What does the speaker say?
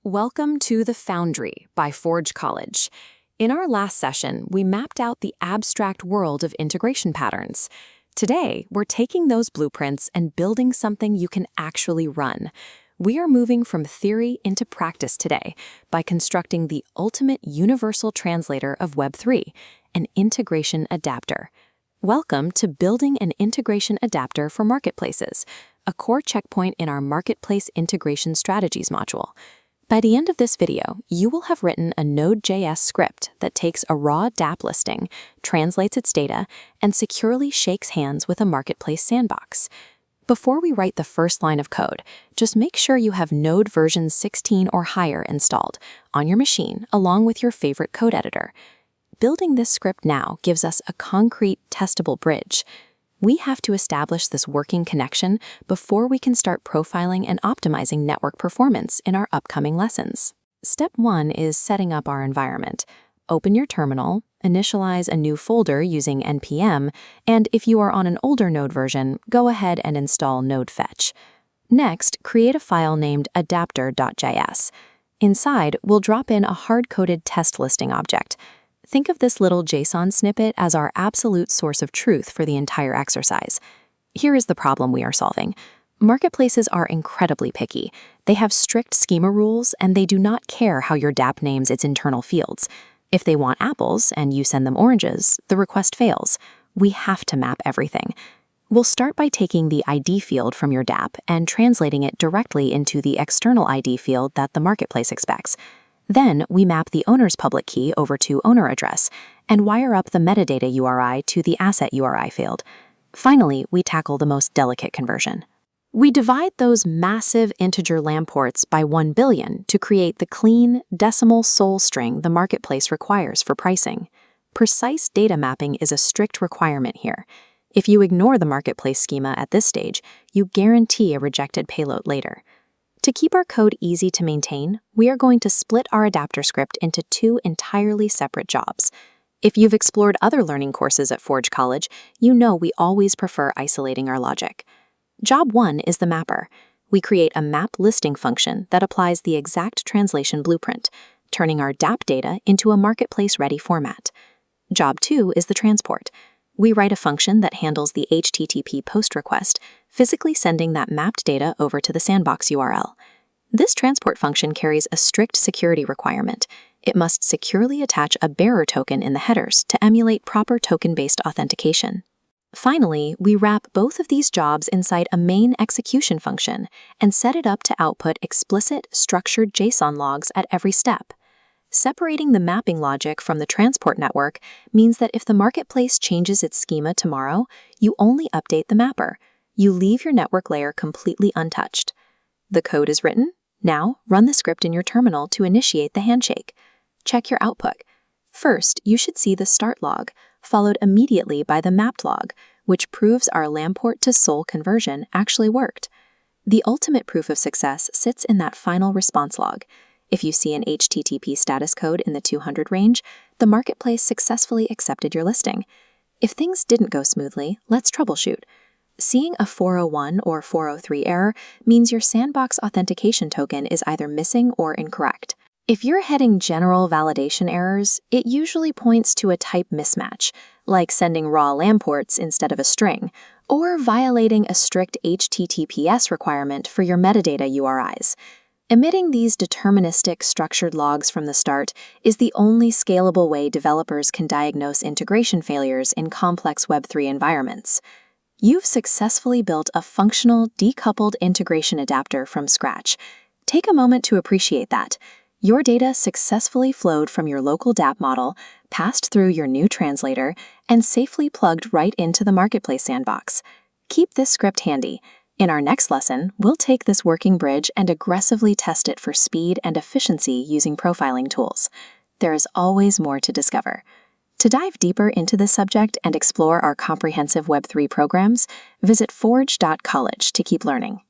Welcome to The Foundry by Forge College. In our last session, we mapped out the abstract world of integration patterns. Today, we're taking those blueprints and building something you can actually run. We are moving from theory into practice today by constructing the ultimate universal translator of Web3, an integration adapter. Welcome to building an integration adapter for marketplaces, a core checkpoint in our Marketplace Integration Strategies module. By the end of this video, you will have written a Node.js script that takes a raw dApp listing, translates its data, and securely shakes hands with a marketplace sandbox. Before we write the first line of code, just make sure you have Node version 16 or higher installed on your machine along with your favorite code editor. Building this script now gives us a concrete, testable bridge. We have to establish this working connection before we can start profiling and optimizing network performance in our upcoming lessons. Step 1 is setting up our environment. Open your terminal, initialize a new folder using npm, and if you are on an older Node version, go ahead and install Node Fetch. Next, create a file named adapter.js. Inside, we'll drop in a hard-coded test listing object. Think of this little JSON snippet as our absolute source of truth for the entire exercise. Here is the problem we are solving. Marketplaces are incredibly picky. They have strict schema rules, and they do not care how your dApp names its internal fields. If they want apples and you send them oranges, the request fails. We have to map everything. We'll start by taking the ID field from your dApp and translating it directly into the external ID field that the marketplace expects. Then we map the owner's public key over to owner address and wire up the metadata URI to the asset URI field. Finally, we tackle the most delicate conversion. We divide those massive integer lamb ports by 1 billion to create the clean, decimal SOL string the marketplace requires for pricing. Precise data mapping is a strict requirement here. If you ignore the marketplace schema at this stage, you guarantee a rejected payload later. To keep our code easy to maintain, we are going to split our adapter script into 2 entirely separate jobs. If you've explored other learning courses at Forge College, you know we always prefer isolating our logic. Job 1 is the mapper. We create a map listing function that applies the exact translation blueprint, turning our dApp data into a marketplace-ready format. Job 2 is the transport. We write a function that handles the HTTP post request, physically sending that mapped data over to the sandbox URL. This transport function carries a strict security requirement. It must securely attach a bearer token in the headers to emulate proper token-based authentication. Finally, we wrap both of these jobs inside a main execution function and set it up to output explicit, structured JSON logs at every step. Separating the mapping logic from the transport network means that if the marketplace changes its schema tomorrow, you only update the mapper. You leave your network layer completely untouched. The code is written. Now, run the script in your terminal to initiate the handshake. Check your output. First, you should see the start log, followed immediately by the mapped log, which proves our lamport to SOL conversion actually worked. The ultimate proof of success sits in that final response log. If you see an HTTP status code in the 200 range, the marketplace successfully accepted your listing. If things didn't go smoothly, let's troubleshoot. Seeing a 401 or 403 error means your sandbox authentication token is either missing or incorrect. If you're hitting general validation errors, it usually points to a type mismatch, like sending raw lamb ports instead of a string, or violating a strict HTTPS requirement for your metadata URIs. Emitting these deterministic structured logs from the start is the only scalable way developers can diagnose integration failures in complex Web3 environments. You've successfully built a functional, decoupled integration adapter from scratch. Take a moment to appreciate that. Your data successfully flowed from your local dApp model, passed through your new translator, and safely plugged right into the marketplace sandbox. Keep this script handy. In our next lesson, we'll take this working bridge and aggressively test it for speed and efficiency using profiling tools. There is always more to discover. To dive deeper into this subject and explore our comprehensive Web3 programs, visit forge.college to keep learning.